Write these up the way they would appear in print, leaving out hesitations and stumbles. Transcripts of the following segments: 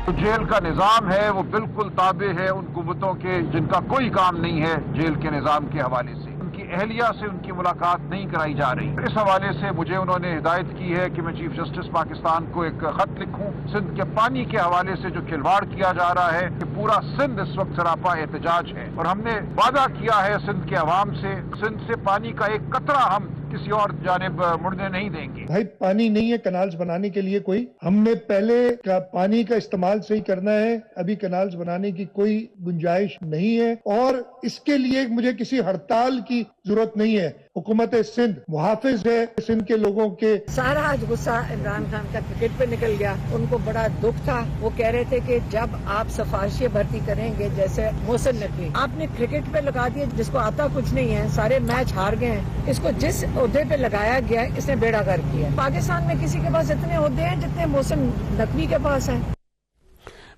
तो जेल का निजाम है वो बिल्कुल ताबे है उन कुव्वतों के जिनका कोई काम नहीं है जेल के निजाम के हवाले से। उनकी अहलिया से उनकी मुलाकात नहीं कराई जा रही। इस हवाले से मुझे उन्होंने हिदायत की है कि मैं चीफ जस्टिस पाकिस्तान को एक खत लिखूं। सिंध के पानी के हवाले से जो खिलवाड़ किया जा रहा है कि पूरा सिंध इस वक्त सरापा एहतजाज है और हमने वादा किया है सिंध के अवाम से, सिंध से पानी का एक कतरा हम किसी और जानिब मुड़ने नहीं देंगे। भाई पानी नहीं है कनाल्स बनाने के लिए कोई, हमने पहले का पानी का इस्तेमाल सही करना है, अभी कनाल्स बनाने की कोई गुंजाइश नहीं है और इसके लिए मुझे किसी हड़ताल की जरूरत नहीं है। हुकूमत सिंध मुहाफिज है सिंध के लोगों के। सारा आज गुस्सा इमरान खान का क्रिकेट पे निकल गया। उनको बड़ा दुख था। वो कह रहे थे कि जब आप सिफारिशी भर्ती करेंगे जैसे मोहसिन नकवी, आपने क्रिकेट पे लगा दिया जिसको आता कुछ नहीं है, सारे मैच हार गए हैं। इसको जिस ओहदे पे लगाया गया इसने बेड़ा गर्क किया। पाकिस्तान में किसी के पास इतने ओहदे हैं जितने मोहसिन नकवी के पास हैं।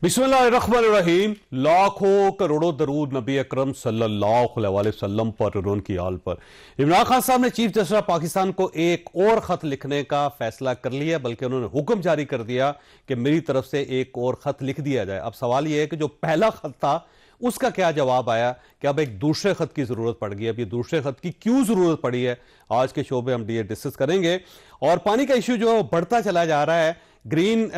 बिस्मिल्लाहिर्रहमानिर्रहीम। लाखों करोड़ों दरूद नबी अकरम सल्लल्लाहु अलैहि वसल्लम पर और उनकी आल पर। इमरान खान साहब ने चीफ जस्टिस पाकिस्तान को एक और खत लिखने का फैसला कर लिया, बल्कि उन्होंने हुक्म जारी कर दिया कि मेरी तरफ से एक और खत लिख दिया जाए। अब सवाल यह है कि जो पहला खत था उसका क्या जवाब आया कि अब एक दूसरे खत की जरूरत पड़ गई। अब ये दूसरे खत की क्यों जरूरत पड़ी है, आज के शो में हम डिस्कस करेंगे। और पानी का इश्यू जो बढ़ता चला जा रहा है, ग्रीन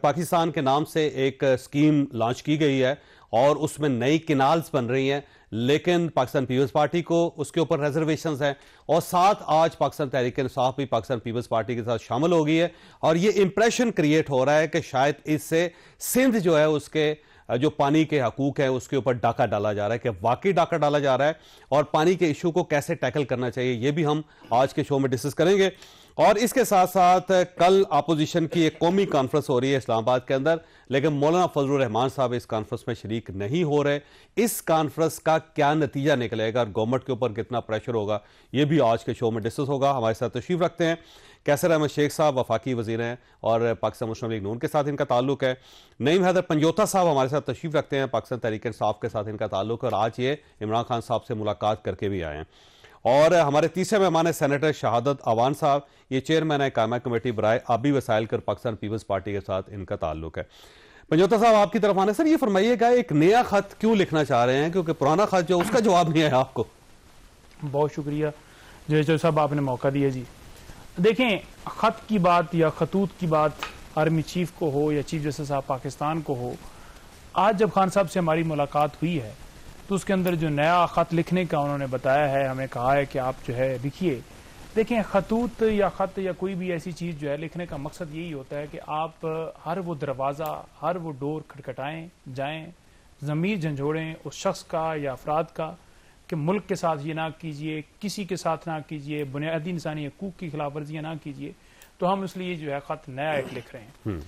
पाकिस्तान के नाम से एक स्कीम लॉन्च की गई है और उसमें नई किनाल्स बन रही हैं, लेकिन पाकिस्तान पीपल्स पार्टी को उसके ऊपर रिजर्वेशंस हैं और साथ आज पाकिस्तान तहरीक इंसाफ भी पाकिस्तान पीपल्स पार्टी के साथ शामिल हो गई है। और ये इंप्रेशन क्रिएट हो रहा है कि शायद इससे सिंध जो है उसके जो पानी के हकूक है उसके ऊपर डाका डाला जा रहा है, कि वाकई डाका डाला जा रहा है और पानी के इशू को कैसे टैकल करना चाहिए ये भी हम आज के शो में डिस्कस करेंगे। और इसके साथ साथ कल अपोजिशन की एक कौमी कॉन्फ्रेंस हो रही है इस्लामाबाद के अंदर, लेकिन मौलाना फजलुर रहमान साहब इस कॉन्फ्रेंस में शरीक नहीं हो रहे। इस कॉन्फ्रेंस का क्या नतीजा निकलेगा और गवर्नमेंट के ऊपर कितना प्रेशर होगा ये भी आज के शो में डिस्कस होगा। हमारे साथ तशरीफ रखते हैं कैसर अहमद शेख साहब, वफाकी वजीर हैं और पाकिस्तान मुस्लिम लीग नून के साथ इनका ताल्लुक है। नईम हैदर पंजोता साहब हमारे साथ तशरीफ रखते हैं, पाकिस्तान तहरीक इंसाफ के साथ इनका ताल्लुक है और आज ये इमरान खान साहब से मुलाकात करके भी आए हैं। और हमारे तीसरे मेहमान है सेनेटर शहादत अवान साहब, ये चेयरमैन है कायमा कमेटी बराए आबी वसाइल कर पाकिस्तान पीपल्स पार्टी के साथ इनका ताल्लुक है। पंजोता साहब आपकी तरफ आने सर, ये फरमाइएगा एक नया खत क्यों लिखना चाह रहे हैं, क्योंकि पुराना खत जो उसका जवाब नहीं आया आपको। बहुत शुक्रिया जो साहब आपने मौका दिया जी। देखें, खत की बात या खतूत की बात आर्मी चीफ को हो या चीफ जस्टिस साहब पाकिस्तान को हो, आज जब खान साहब से हमारी मुलाकात हुई है तो उसके अंदर जो नया खत लिखने का उन्होंने बताया है, हमें कहा है कि आप जो है लिखिए। देखें, खतूत या खत या कोई भी ऐसी चीज जो है लिखने का मकसद यही होता है कि आप हर वो दरवाजा हर वो डोर खटखटाएं, जाएं, ज़मीर झंझोड़ें उस शख्स का या अफराद का कि मुल्क के साथ ये ना कीजिए, किसी के साथ ना कीजिए, बुनियादी इंसानी हकूक की खिलाफ वर्जियां ना कीजिए। तो हम इसलिए जो है खत नया एक लिख रहे हैं।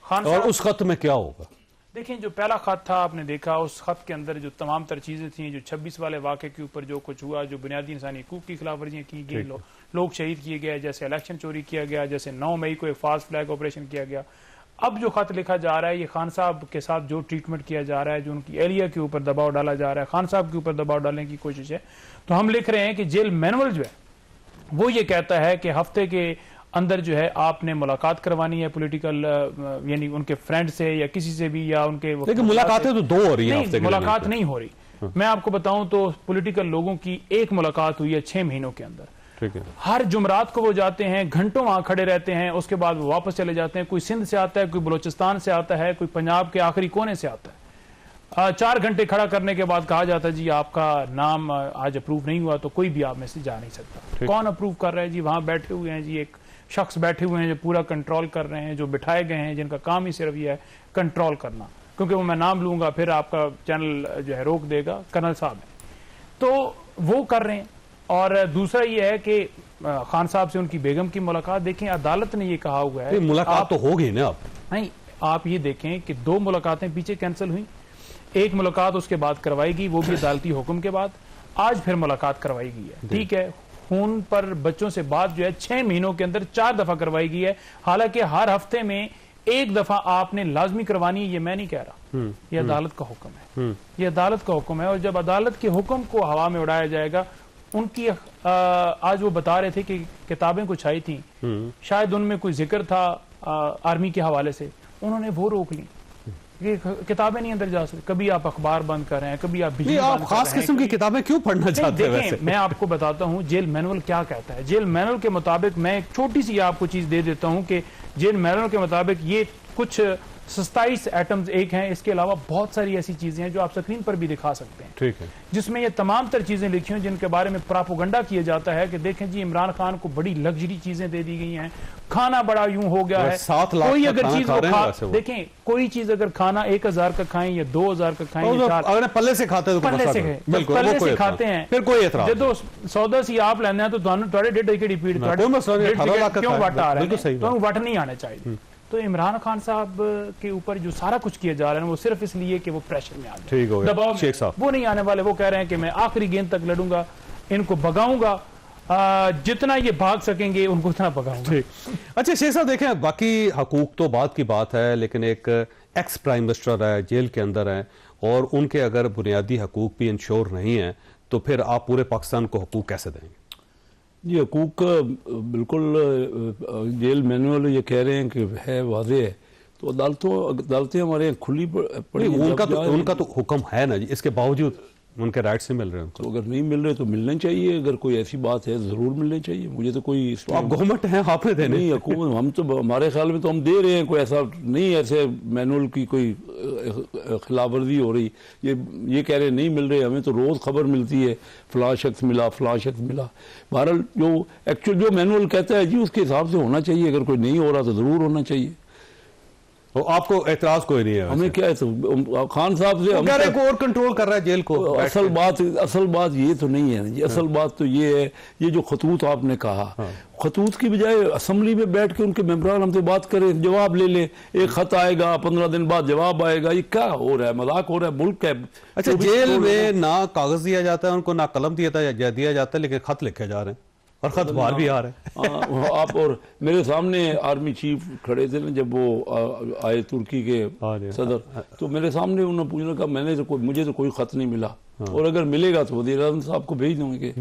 खान और उस खत में क्या होगा? देखें, जो पहला खत था आपने देखा, उस खत के अंदर जो तमाम तर चीजें थी, जो 26 वाले वाक़े के ऊपर जो कुछ हुआ, जो बुनियादी इंसानी हकूक की खिलाफ वर्जियां की गई, लोग शहीद किए गए, जैसे इलेक्शन चोरी किया गया, जैसे 9 मई को एक फास्ट फ्लैग ऑपरेशन किया गया। अब जो खत लिखा जा रहा है, ये खान साहब के साथ जो ट्रीटमेंट किया जा रहा है, जो उनकी एहलिया के ऊपर दबाव डाला जा रहा है, खान साहब के ऊपर दबाव डालने की कोशिश है। तो हम लिख रहे हैं कि जेल मैनुअल जो है वो ये कहता है कि हफ्ते के अंदर जो है आपने मुलाकात करवानी है पॉलिटिकल यानी उनके फ्रेंड से या किसी से भी, या उनके, लेकिन मुलाकातें तो 2 हो रही हैं। मुलाकात नहीं हो रही। मैं आपको बताऊं तो पॉलिटिकल लोगों की एक मुलाकात हुई है 6 महीनों के अंदर। ठीक है। हर जुमरात को वो जाते हैं, घंटों वहां खड़े रहते हैं, उसके बाद वो वापस चले जाते हैं। कोई सिंध से आता है, कोई बलोचिस्तान से आता है, कोई पंजाब के आखिरी कोने से आता है। 4 घंटे खड़ा करने के बाद कहा जाता है जी आपका नाम आज अप्रूव नहीं हुआ, तो कोई भी आप में से जा नहीं सकता। कौन अप्रूव कर रहा है जी? वहां बैठे हुए हैं जी, एक शख्स बैठे हुए हैं जो पूरा कंट्रोल कर रहे हैं, जो बिठाए गए हैं, जिनका काम ही सिर्फ ये है कंट्रोल करना। क्योंकि वो मैं नाम लूंगा फिर आपका चैनल जो है रोक देगा, कर्नल साहब है, तो वो कर रहे हैं। और दूसरा ये है कि खान साहब से उनकी बेगम की मुलाकात, देखें अदालत ने ये कहा हुआ है, मुलाकात तो हो गई ना। आप नहीं, आप ये देखें कि 2 मुलाकातें पीछे कैंसिल हुई, एक मुलाकात उसके बाद करवाई गई, वो भी अदालती हुक्म के बाद, आज फिर मुलाकात करवाई गई है। ठीक है, खून पर बच्चों से बात जो है 6 महीनों के अंदर 4 दफा करवाई गई है। हालांकि हर हफ्ते में 1 दफा आपने लाजमी करवानी है, ये मैं नहीं कह रहा, ये अदालत का हुक्म है, ये अदालत का हुक्म है। और जब अदालत के हुक्म को हवा में उड़ाया जाएगा, उनकी आज वो बता रहे थे कि किताबें कुछ आई थी, शायद उनमें कोई जिक्र था आर्मी के हवाले से, उन्होंने वो रोक ली। ये किताबें नहीं अंदर जा सकती, कभी आप अखबार बंद कर रहे हैं, कभी आप बिजली आप बंद खास कर रहे किस्म की हैं, किताबें क्यों पढ़ना चाहते हैं वैसे? मैं आपको बताता हूं जेल मैनुअल क्या कहता है। जेल मैनुअल के मुताबिक, मैं एक छोटी सी आपको चीज दे देता हूं कि जेल मैनुअल के मुताबिक ये कुछ 27 एटम्स एक हैं, इसके अलावा बहुत सारी ऐसी चीजें हैं जो आप स्क्रीन पर भी दिखा सकते हैं, ठीक है, जिसमें ये तमाम तर चीजें लिखी हुई जिनके बारे में प्रोपेगेंडा किया जाता है कि देखें जी इमरान खान को बड़ी लग्जरी चीजें दे दी गई हैं, खाना बड़ा यूं हो गया है, 7 लाख कोई का अगर खाना चीज खा रहे हैं वो वैसे वो। देखें कोई चीज अगर खाना 1000 का खाएं या 2000 का खाएं या 4 अगर पल्ले से खाते हैं तो पल्ले से मसला खाएं, नहीं। बिल्कुल, पल्ले वो कोई से एतराज खाते हैं, फिर कोई एतराज जो सौदा सी आप लेने हैं तो थोड़े 1.5 की रिपीट कोई मसला नहीं, 18 लाख का क्यों खाएं, वट आ रहा बिल्कुल सही है, बात। तो वट नहीं आने चाहिए। तो इमरान खान साहब के ऊपर जो सारा कुछ किया जा रहा है वो सिर्फ इसलिए कि वो प्रेशर में आ जाए, ठीक हो गया दबाव में, शेख साहब। वो नहीं आने वाले। वो कह रहे हैं कि मैं आखिरी गेंद तक लड़ूंगा, इनको भगाऊंगा, जितना ये भाग सकेंगे उनको उतना भगाऊंगा। ठीक, अच्छा शेख साहब देखें, बाकी हकूक तो बात की बात है, लेकिन एक एक्स प्राइम मिनिस्टर है, जेल के अंदर है, और उनके अगर बुनियादी हकूक भी इंश्योर नहीं है तो फिर आप पूरे पाकिस्तान को हकूक कैसे देंगे? जी हकूक बिल्कुल जेल मैनुअल ये कह रहे हैं कि है, वाज़ेह है, तो अदालतें हमारे यहाँ खुली पड़ी हैं। उनका तो हुक्म है ना जी, इसके बावजूद उनके राइट्स नहीं मिल रहे उनको। तो अगर नहीं मिल रहे तो मिलने चाहिए, अगर कोई ऐसी बात है जरूर मिलने चाहिए। मुझे तो कोई तो आप गवर्नमेंट हैं, आपने देने नहीं, हुकूमत हम तो हमारे ख्याल में तो हम दे रहे हैं, कोई ऐसा नहीं ऐसे मैनुअल की कोई खिलाफवर्जी हो रही। ये कह रहे नहीं मिल रहे, हमें तो रोज खबर मिलती है फलां शख्स मिला, फलां शख्स मिला। बहरहाल जो एक्चुअल जो मैनुअल कहता है जी उसके हिसाब से होना चाहिए, अगर कोई नहीं हो रहा तो जरूर होना चाहिए। तो आपको एतराज कोई नहीं है? हमें क्या है, तो खान साहब से हम को और कंट्रोल कर रहा है जेल को। असल बात ये तो नहीं है ना जी, असल बात तो ये है, ये जो खतूत आपने कहा, खतूत की बजाय असम्बली में बैठ के उनके मेंबरान हमसे बात करें, जवाब ले लें। एक खत आएगा, 15 दिन बाद जवाब आएगा, ये क्या हो रहा है? मजाक हो रहा है? मुल्क है। अच्छा, जेल में ना कागज दिया जाता है उनको, ना कलम दिया जाता है, लेकिन खत लिखे जा रहे हैं और खत बाहर भी आ रहे हैं। आप और मेरे सामने आर्मी चीफ खड़े थे ना जब वो आए तुर्की के सदर, तो मेरे सामने उन्होंने पूछना कहा मुझे तो कोई खत नहीं मिला, और अगर मिलेगा तो वज़ीर आज़म साहब को भेज दूंगे।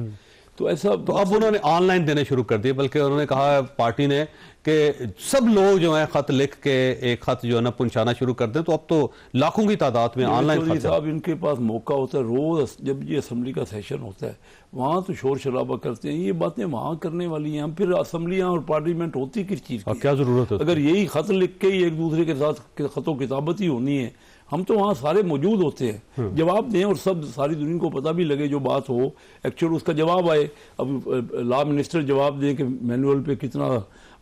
तो ऐसा तो अब उन्होंने ऑनलाइन देने शुरू कर दिए, बल्कि उन्होंने कहा पार्टी ने कि सब लोग जो है खत लिख के एक खत जो है ना पहुंचाना शुरू कर दें। तो अब तो लाखों की तादाद में ऑनलाइन खत साहब इनके पास मौका होता है, रोज जब ये असेंबली का सेशन होता है वहां तो शोर शराबा करते हैं, ये बातें वहां करने वाली हैं। फिर असेंबलियां और पार्लियामेंट होती किस चीज की? क्या जरूरत है? अगर यही खत लिख के ही एक दूसरे के साथ खतों किताबत ही होनी है, हम तो वहाँ सारे मौजूद होते हैं, जवाब दें और सब सारी दुनिया को पता भी लगे जो बात हो, एक्चुअल उसका जवाब आए। अब लॉ मिनिस्टर जवाब दें कि मैनुअल पे कितना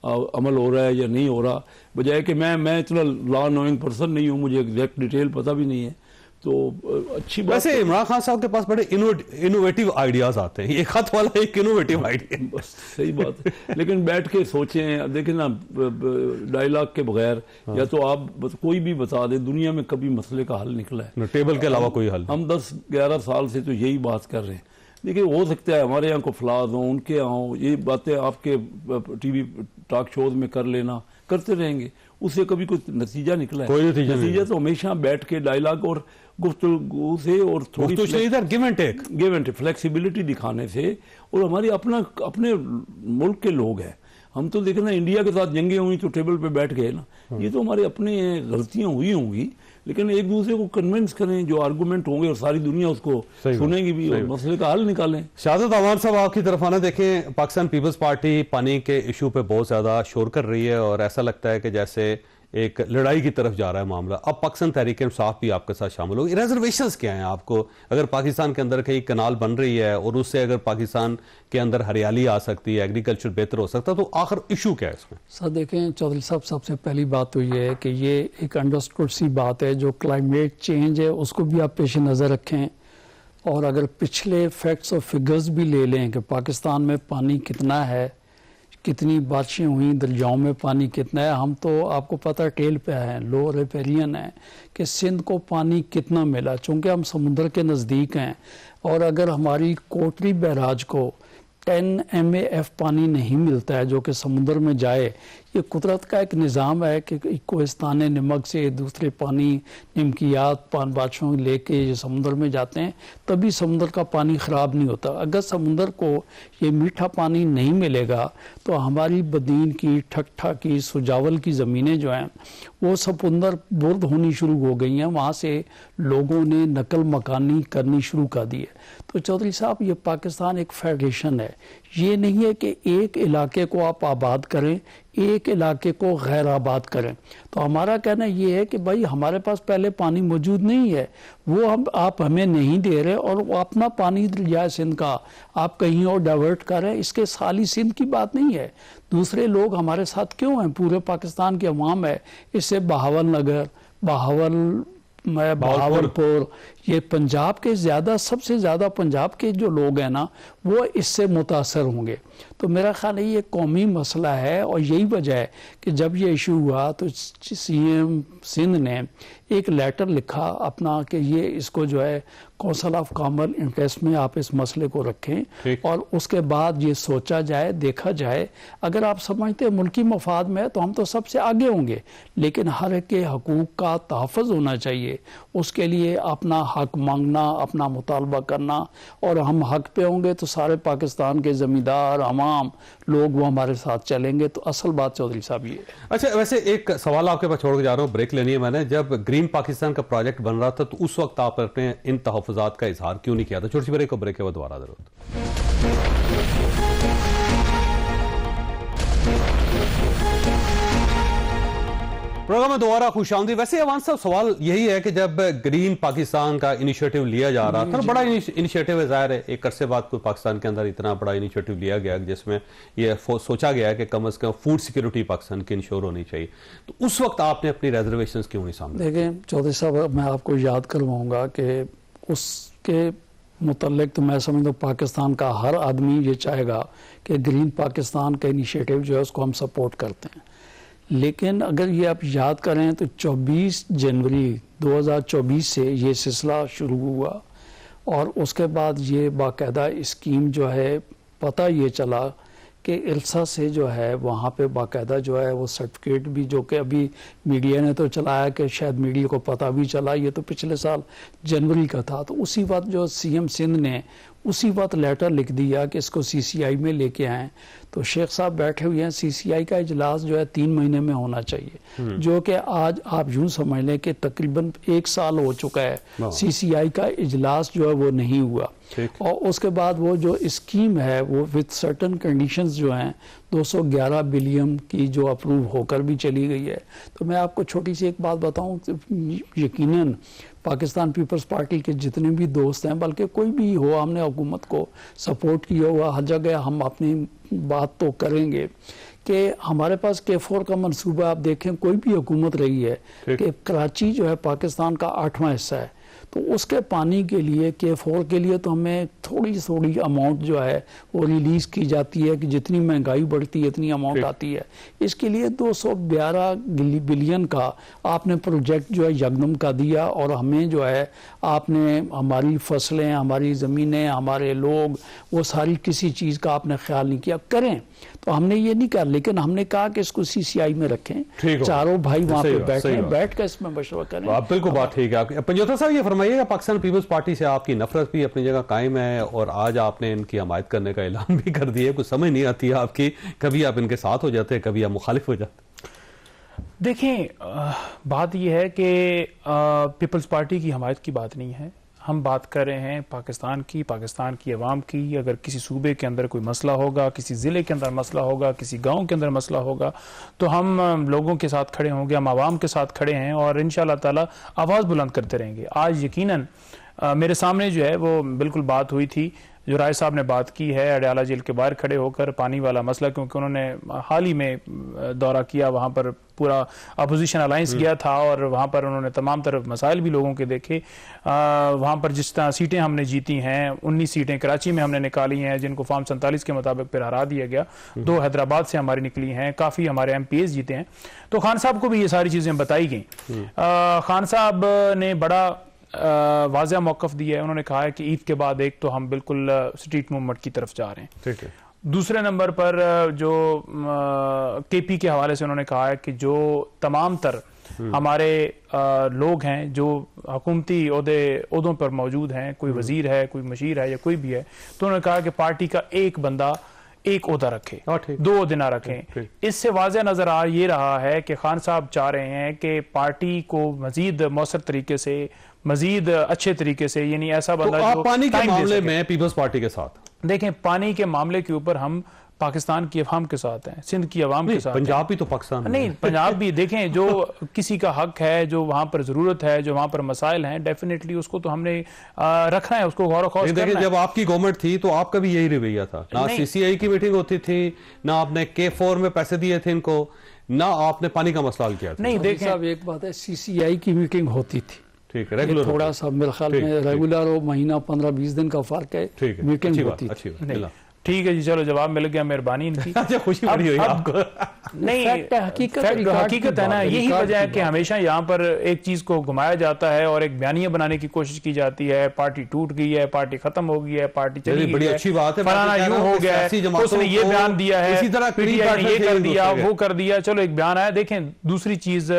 अमल हो रहा है या नहीं हो रहा, बजाय कि मैं इतना लॉ नोइंग पर्सन नहीं हूँ, मुझे एग्जैक्ट डिटेल पता भी नहीं है। तो अच्छी बात। वैसे इमरान खान साहब के पास बड़े इनोवेटिव आइडियाज आते हैं, ये खत वाला एक इनोवेटिव आइडिया। बस सही बात है, लेकिन बैठ के सोचें, देखें ना, डायलॉग के बगैर या तो आप कोई भी बता दें दुनिया में कभी मसले का हल निकला है? टेबल के अलावा कोई हल? हम 10-11 साल से तो यही बात कर रहे हैं। देखिए हो सकता है हमारे यहाँ को फ्लाज हों, उनके यहाँ हो, ये बातें आपके टीवी टॉक शोज में कर लेना, करते रहेंगे, उससे कभी कोई नतीजा निकला है? कोई नतीजा तो हमेशा बैठ के डायलॉग और गुफ्तगू से और थोड़ी गिव एंड टेक फ्लेक्सिबिलिटी दिखाने से, और हमारी अपने मुल्क के लोग हैं हम। तो देखना इंडिया के साथ जंगे हुई तो टेबल पे बैठ गए ना, ये तो हमारे अपने गलतियां हुई होंगी, लेकिन एक दूसरे को कन्विंस करें, जो आर्गुमेंट होंगे और सारी दुनिया उसको सुनेगी भी और मसले का हल निकालें। शाहजाद अवान साहब आपकी तरफ आना, देखें पाकिस्तान पीपल्स पार्टी पानी के इशू पे बहुत ज्यादा शोर कर रही है और ऐसा लगता है कि जैसे एक लड़ाई की तरफ जा रहा है मामला। अब पाकिस्तान तहरीक इंसाफ भी आपके साथ शामिल होगी। रिजर्वेशंस क्या हैं आपको? अगर पाकिस्तान के अंदर कहीं कनाल बन रही है और उससे अगर पाकिस्तान के अंदर हरियाली आ सकती है, एग्रीकल्चर बेहतर हो सकता है, तो आखिर इशू क्या है इसमें? सर देखें चौधरी साहब, सबसे पहली बात तो ये है कि ये एक अंडरस्टूड सी बात है, जो क्लाइमेट चेंज है उसको भी आप पेश नज़र रखें, और अगर पिछले फैक्ट्स और फिगर्स भी ले लें कि पाकिस्तान में पानी कितना है, कितनी बारिशें हुई, दरियाओं में पानी कितना है, हम तो आपको पता टेल पे हैं, लो रिपेरियन है कि सिंध को पानी कितना मिला, चूँकि हम समुद्र के नज़दीक हैं। और अगर हमारी कोटरी बैराज को 10 MAF पानी नहीं मिलता है जो कि समुद्र में जाए, ये कुदरत का एक निज़ाम है कि कोहिस्तान नमक से दूसरे पानी निमकियात पान बादशाहों लेके ये समुद्र में जाते हैं, तभी समुद्र का पानी ख़राब नहीं होता। अगर समुद्र को ये मीठा पानी नहीं मिलेगा तो हमारी बदीन की, ठट्ठा की, सुजावल की ज़मीनें जो हैं वो समुंदर बुर्द होनी शुरू हो गई हैं। वहाँ से लोगों ने नकल मकानी करनी शुरू कर दी है। तो चौधरी साहब, ये पाकिस्तान एक फेडरेशन है। ये नहीं है कि एक इलाके को आप आबाद करें, एक इलाके को गैर आबाद करें। तो हमारा कहना ये है कि भाई हमारे पास पहले पानी मौजूद नहीं है, वो आप हमें नहीं दे रहे, और वो अपना पानी दरिया सिंध का आप कहीं और डाइवर्ट कर रहे हैं। इसके साली सिंध की बात नहीं है। दूसरे लोग हमारे साथ क्यों हैं? पूरे पाकिस्तान की अवाम है। इससे बहावलनगर, बहावलपुर, ये पंजाब के सबसे ज़्यादा पंजाब के जो लोग हैं ना, वो इससे मुतासर होंगे। तो मेरा ख्याल है ये कौमी मसला है, और यही वजह है कि जब ये इशू हुआ तो CM सिंध ने एक लेटर लिखा अपना कि ये इसको जो है कौंसिल ऑफ कॉमन इंटरेस्ट में आप इस मसले को रखें, और उसके बाद ये सोचा जाए, देखा जाए। अगर आप समझते हैं मुल्की मफाद में तो हम तो सबसे आगे होंगे, लेकिन हर एक के हकूक़ का तहफ़्फ़ुज़ होना चाहिए। उसके लिए अपना हक मांगना, अपना मुतालबा करना, और हम हक पे होंगे तो सारे पाकिस्तान के ज़मींदार, अवाम लोग वो हमारे साथ चलेंगे। तो असल बात चौधरी साहब ये है। अच्छा, वैसे एक सवाल आपके पास छोड़ के जा रहा हूँ, ब्रेक लेनी है मैंने। जब ग्रीन पाकिस्तान का प्रोजेक्ट बन रहा था तो उस वक्त आपने इन तहफ़्फ़ुज़ात का इजहार क्यों नहीं किया था? छोटी सी ब्रेक के बाद दोबारा जरूरत। प्रोग्राम में दोबारा खुशामदीद। वैसे अवान साहब, सवाल यही है कि जब ग्रीन पाकिस्तान का इनिशिएटिव लिया जा रहा था, बड़ा इनिशिएटिव है, जाहिर है एक अरसे बाद कोई पाकिस्तान के अंदर इतना बड़ा इनिशिएटिव लिया गया जिसमें यह सोचा गया कि कम से कम फूड सिक्योरिटी पाकिस्तान की इंश्योर होनी चाहिए, तो उस वक्त आपने अपनी रिजर्वेशंस क्यों नहीं सामने? देखें चौधरी साहब, मैं आपको याद करवाऊंगा कि उसके मुतल्लिक तो मैं समझता हूँ पाकिस्तान का हर आदमी ये चाहेगा कि ग्रीन पाकिस्तान का इनिशिएटिव जो है उसको हम सपोर्ट करते हैं। लेकिन अगर ये आप याद करें तो 24 जनवरी 2024 से ये सिलसिला शुरू हुआ, और उसके बाद ये बाकायदा स्कीम जो है पता ये चला कि इल्सा से जो है वहाँ पे बाकायदा जो है वो सर्टिफिकेट भी, जो कि अभी मीडिया ने तो चलाया कि शायद मीडिया को पता भी चला, ये तो पिछले साल जनवरी का था। तो उसी वक्त जो CM सिंध ने उसी वक्त लेटर लिख दिया कि इसको CCI में लेके आएँ। तो शेख साहब बैठे हुए हैं, CCI का इजलास जो है 3 महीने में होना चाहिए, जो कि आज आप यूं समझ लें कि तकरीबन 1 साल हो चुका है CCI का इजलास जो है वो नहीं हुआ। और उसके बाद वो जो स्कीम है वो विद सर्टन कंडीशंस जो हैं 211 बिलियन की जो अप्रूव होकर भी चली गई है। तो मैं आपको छोटी सी एक बात बताऊं, यकीनन पाकिस्तान पीपल्स पार्टी के जितने भी दोस्त हैं, बल्कि कोई भी हो, हमने हुकूमत को सपोर्ट किया हुआ, हर जगह हम अपनी बात तो करेंगे कि हमारे पास K4 का मंसूबा आप देखें, कोई भी हुकूमत रही है कि कराची जो है पाकिस्तान का 8वां हिस्सा है, तो उसके पानी के लिए K4 के लिए तो हमें थोड़ी अमाउंट जो है वो रिलीज़ की जाती है कि जितनी महंगाई बढ़ती है इतनी अमाउंट आती है। इसके लिए 211 बिलियन का आपने प्रोजेक्ट जो है यकदम का दिया, और हमें जो है आपने हमारी फसलें, हमारी ज़मीनें, हमारे लोग, वो सारी किसी चीज़ का आपने ख्याल नहीं किया। करें तो हमने ये नहीं कहा, लेकिन हमने कहा कि इसको CCI में रखें, चारों भाई वहाँ पे बैठ कर इसमें मशवरा करें। आप बिल्कुल बात ठीक है आपकी। पंजोता साहब, ये फरमाइएगा, पाकिस्तान पीपल्स पार्टी से आपकी नफरत भी अपनी जगह कायम है, और आज आपने इनकी हमायत करने का ऐलान भी कर दिया। कुछ समझ नहीं आती है आपकी, कभी आप इनके साथ हो जाते हैं, कभी आप मुखालिफ हो जाते। देखें, बात यह है कि पीपल्स पार्टी की हमायत की बात नहीं है, हम बात कर रहे हैं पाकिस्तान की अवाम की। अगर किसी सूबे के अंदर कोई मसला होगा, किसी ज़िले के अंदर मसला होगा, किसी गांव के अंदर मसला होगा, तो हम लोगों के साथ खड़े होंगे, हम अवाम के साथ खड़े हैं, और इंशाअल्लाह ताला आवाज़ बुलंद करते रहेंगे। आज यकीनन मेरे सामने जो है वो बिल्कुल बात हुई थी, जो राय साहब ने बात की है अडयाला जेल के बाहर खड़े होकर पानी वाला मसला, क्योंकि उन्होंने हाल ही में दौरा किया, वहाँ पर पूरा अपोजिशन अलायंस गया था, और वहाँ पर उन्होंने तमाम तरफ मसाइल भी लोगों के देखे। वहाँ पर जिस तरह सीटें हमने जीती हैं, 19 सीटें कराची में हमने निकाली हैं, जिनको फॉर्म 47 के मुताबिक फिर हरा दिया गया, 2 हैदराबाद से हमारी निकली हैं, काफ़ी हमारे MPs जीते हैं। तो खान साहब को भी ये सारी चीज़ें बताई गई। खान साहब ने बड़ा वाज़ेह मौक़िफ़ दिया है। उन्होंने कहा है कि ईद के बाद एक तो हम बिल्कुल स्ट्रीट मूवमेंट की तरफ जा रहे हैं। ठीक है। दूसरे नंबर पर जो केपी के हवाले से उन्होंने कहा है कि जो तमाम तर हमारे लोग हैं जो हुकूमती ओहदों पर मौजूद हैं, कोई वजीर है, कोई मशीर है या कोई भी है, तो उन्होंने कहा कि पार्टी का एक बंदा एक ओहदा रखे, 2 ओहदे ना रखें। इससे वाज़ेह नजर आ ये रहा है कि खान साहब चाह रहे हैं कि पार्टी को मजीद मौसर तरीके से, मजीद अच्छे तरीके से, यानी ऐसा बंदा तो आप पानी के टाइम दे मामले सके। में पीपल्स पार्टी के साथ देखें, पानी के मामले के ऊपर हम पाकिस्तान की अवाम के साथ हैं, सिंध की अवाम के साथ पंजाब भी तो पाकिस्तान नहीं, पंजाब भी देखें, जो किसी का हक है, जो वहां पर जरूरत है, जो वहां पर मसाइल हैं, डेफिनेटली उसको तो हमने रखना है, उसको गौर खौज करना है। जब आपकी गवर्नमेंट थी तो आपका भी यही रवैया था, ना सीसीआई की मीटिंग होती थी, ना आपने K4 में पैसे दिए थे इनको, ना आपने पानी का मसला हल किया था। नहीं देखें साहब, एक बात है, सीसीआई की मीटिंग होती थी, ठीक है, रेगुलर थोड़ा सा मेरे ख्याल में रेगुलर हो, महीना 15-20 दिन का फर्क है, ठीक है, मीटिंग अच्छी होती बात, थी। अच्छी बात। ठीक है जी, चलो जवाब मिल गया, मेहरबानी इनकी। अच्छा, खुशी बड़ी हुई आपको। नहीं, फैक्ट है, हकीकत है ना, यही वजह है कि हमेशा यहाँ पर एक चीज को घुमाया जाता है और एक बयानिया बनाने की कोशिश की जाती है, पार्टी टूट गई है, पार्टी खत्म हो गई है, पार्टी चली गई बड़ी है, अच्छी बात है, फलाना यूं हो गया है, उसने ये बयान दिया है, इसी तरह पीटीआई ने ये कर दिया, वो कर दिया, चलो एक बयान आया। देखें, दूसरी चीज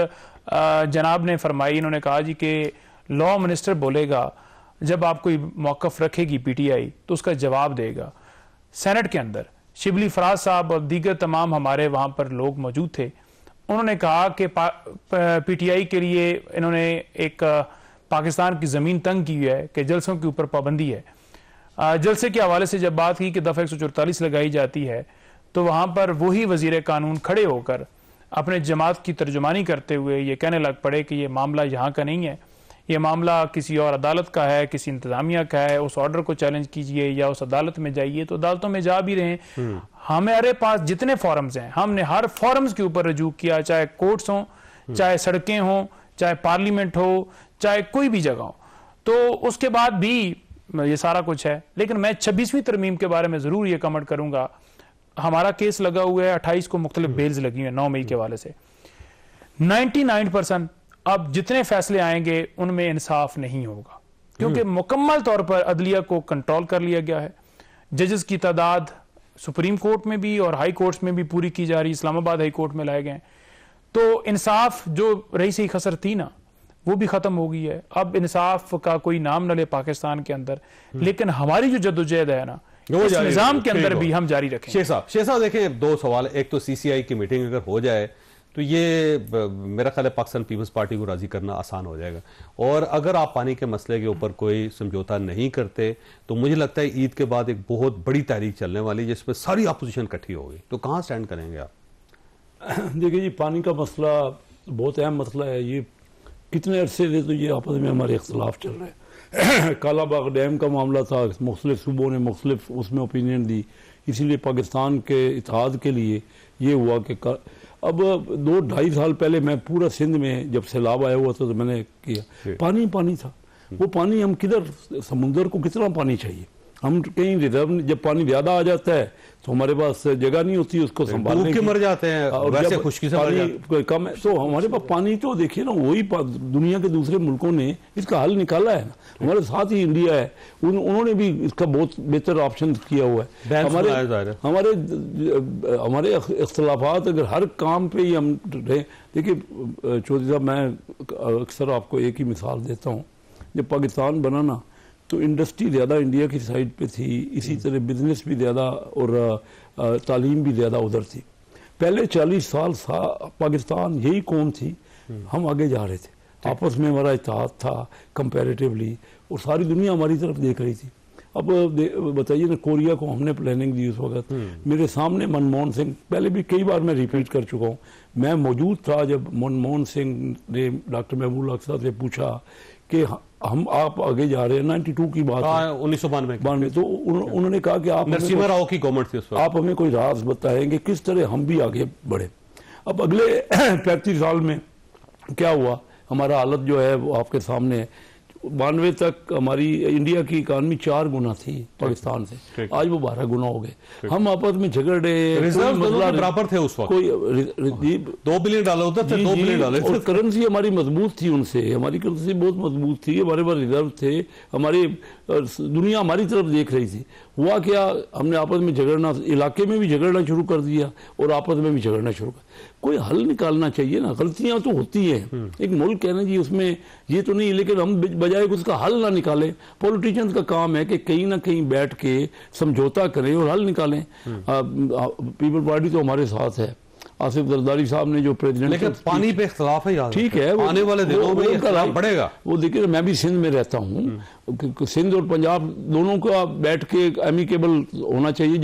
जनाब ने फरमाई, इन्होंने कहा जी कि लॉ मिनिस्टर बोलेगा जब आप कोई मौकफ रखेगी पीटीआई तो उसका जवाब देगा। सेनेट के अंदर शिबली फराज साहब और दीगर तमाम हमारे वहां पर लोग मौजूद थे, उन्होंने कहा कि पीटीआई के लिए इन्होंने एक पाकिस्तान की जमीन तंग की है कि जलसों के ऊपर पाबंदी है। जलसे के हवाले से जब बात की कि दफा 144 लगाई जाती है तो वहां पर वही वजीर कानून खड़े होकर अपने जमात की तर्जुमानी करते हुए ये कहने लग पड़े कि ये मामला यहाँ का नहीं है, ये मामला किसी और अदालत का है, किसी इंतजामिया का है, उस ऑर्डर को चैलेंज कीजिए या उस अदालत में जाइए। तो अदालतों में जा भी रहे हैं, हमारे पास जितने फॉरम्स हैं हमने हर फॉरम्स के ऊपर रजू किया, चाहे कोर्ट्स हों, चाहे सड़कें हों, चाहे पार्लियामेंट हो, चाहे कोई भी जगह हो, तो उसके बाद भी ये सारा कुछ है। लेकिन मैं 26वीं तरमीम के बारे में जरूर ये कमेंट करूंगा, हमारा केस लगा हुआ है, 28 को मुख्तलिफ बेल्स लगी हुई है 9 मई के हवाले से। 99% अब जितने फैसले आएंगे उनमें इंसाफ नहीं होगा, क्योंकि मुकम्मल तौर पर अदलिया को कंट्रोल कर लिया गया है। जजेस की तादाद सुप्रीम कोर्ट में भी और हाई कोर्ट्स में भी पूरी की जा रही, इस्लामाबाद हाई कोर्ट में लाए गए, तो इंसाफ जो रईसी खसर थी ना वो भी खत्म हो गई है। अब इंसाफ का कोई नाम न ले पाकिस्तान के अंदर, लेकिन हमारी जो जद्दोजहद है ना इस निजाम के अंदर भी हम जारी रखें। शेख साहब देखें, 2 सवाल, एक तो सीसीआई की मीटिंग अगर हो जाए तो ये मेरा ख्याल है पाकिस्तान पीपल्स पार्टी को राजी करना आसान हो जाएगा, और अगर आप पानी के मसले के ऊपर कोई समझौता नहीं करते तो मुझे लगता है ईद के बाद एक बहुत बड़ी तहरीक चलने वाली जिसमें सारी अपोजिशन इकट्ठी होगी, तो कहाँ स्टैंड करेंगे आप? देखिए जी, पानी का मसला बहुत अहम मसला है। ये कितने अरसे से तो ये आपस में हमारे इख्तलाफ चल रहे हैं। कालाबाग डैम का मामला था, मुख्तलिफ सूबों ने मुख्तलिफ उसमें ओपिनियन दी, इसीलिए पाकिस्तान के इत्तेहाद के लिए ये हुआ कि अब 2-2.5 साल पहले मैं पूरा सिंध में जब सैलाब आया हुआ था तो मैंने किया, पानी पानी था। वो पानी हम किधर, समुंदर को कितना पानी चाहिए, हम कहीं रिजर्व, जब पानी ज्यादा आ जाता है तो हमारे पास जगह नहीं होती उसको संभालने की, मर जाते हैं, और वैसे खुशकी से पानी कम है तो हमारे पास पानी, तो देखिए ना वही दुनिया के दूसरे मुल्कों ने इसका हल निकाला है ना, हमारे साथ ही इंडिया है, उन्होंने भी इसका बहुत बेहतर ऑप्शन किया हुआ है। हमारे इख्तलाफात अगर हर काम पे ही हम रहे, देखिए चौधरी साहब, मैं अक्सर आपको एक ही मिसाल देता हूँ, जब पाकिस्तान बना ना तो इंडस्ट्री ज़्यादा इंडिया की साइड पे थी, इसी तरह बिजनेस भी ज़्यादा और तालीम भी ज़्यादा उधर थी। पहले 40 साल पाकिस्तान यही कौम थी, हम आगे जा रहे थे, आपस में हमारा इत्तेहाद था कंपैरेटिवली, और सारी दुनिया हमारी तरफ देख रही थी। अब बताइए ना, कोरिया को हमने प्लानिंग दी उस वक्त, मेरे सामने मनमोहन सिंह, पहले भी कई बार मैं रिपीट कर चुका हूँ, मैं मौजूद था जब मनमोहन सिंह ने डॉक्टर महबूब अख्तर से पूछा कि हम आप आगे जा रहे हैं, 92 की बात है, 1992, तो उन्होंने कहा कि आप नरसिम्हा राव की गवर्नमेंट थी उस वक्त, आप हमें कोई राज बताएंगे किस तरह हम भी आगे बढ़े। अब अगले 35 साल में क्या हुआ, हमारा हालत जो है वो आपके सामने है। 92 तक हमारी इंडिया की इकानमी 4 गुना थी पाकिस्तान से, आज वो 12 गुना हो गए। हम आपस में झगड़ रहे, रिजर्व बराबर थे उस वक्त, कोई 2 बिलियन डॉलर उधर थे, 2 बिलियन डॉलर, और करेंसी हमारी मजबूत थी उनसे, हमारी करेंसी बहुत मजबूत थी, हमारे पास रिजर्व थे, हमारी दुनिया हमारी तरफ देख रही थी। हुआ क्या, हमने आपस में झगड़ना, इलाके में भी झगड़ना शुरू कर दिया और आपस में भी झगड़ना शुरू कर। कोई हल निकालना चाहिए ना, गलतियां तो होती हैं, एक मुल्क है ना जी, उसमें ये तो नहीं, लेकिन हम बजाय उसका हल ना निकालें, पॉलिटिशियंस का काम है कि कहीं ना कहीं बैठ के समझौता करें और हल निकालें। पीपल पार्टी तो हमारे साथ है, आसिफ जरदारी साहब ने जो प्रेसिडेंट, लेकिन पानी पे इख्तलाफ है, ठीक है, आने वाले दिनों में इख्तलाफ बढ़ेगा। वो देखिए, मैं भी सिंध में रहता हूँ, सिंध और पंजाब दोनों का बैठ के एमिकेबल होना चाहिए,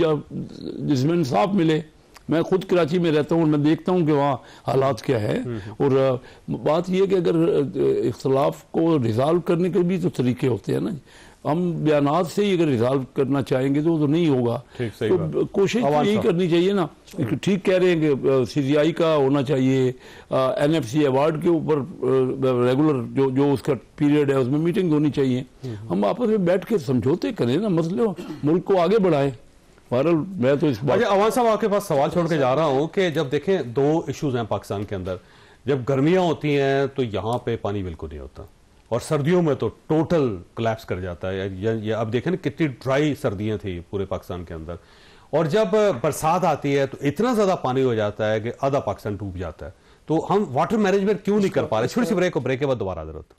जिसमें इंसाफ मिले। मैं खुद कराची में रहता हूँ और मैं देखता हूँ कि वहाँ हालात क्या है। और बात यह है कि अगर इख्तलाफ को रिजॉल्व करने के भी तो तरीके होते हैं ना, हम बयानात से ही अगर रिजॉल्व करना चाहेंगे तो नहीं होगा। तो कोशिश तो यही करनी चाहिए ना। ठीक कह रहे हैं कि CGI का होना चाहिए, NFC अवार्ड के ऊपर रेगुलर जो उसका पीरियड है उसमें मीटिंग होनी चाहिए। हम आपस में बैठ के समझौते करें ना, मसले मुल्क को आगे बढ़ाएं। बहरहाल मैं तो इस बात, अवान साहब आपके पास सवाल छोड़ के जा रहा हूँ कि जब देखें 2 इश्यूज हैं पाकिस्तान के अंदर, जब गर्मियां होती हैं तो यहाँ पे पानी बिल्कुल नहीं होता और सर्दियों में तो टोटल कोलैप्स कर जाता है। या अब देखें ना कितनी ड्राई सर्दियां थी पूरे पाकिस्तान के अंदर, और जब बरसात आती है तो इतना ज्यादा पानी हो जाता है कि आधा पाकिस्तान डूब जाता है। तो हम वाटर मैनेजमेंट क्यों नहीं कर पा रहे? छोटी सी ब्रेक के बाद दोबारा हाजिर होते।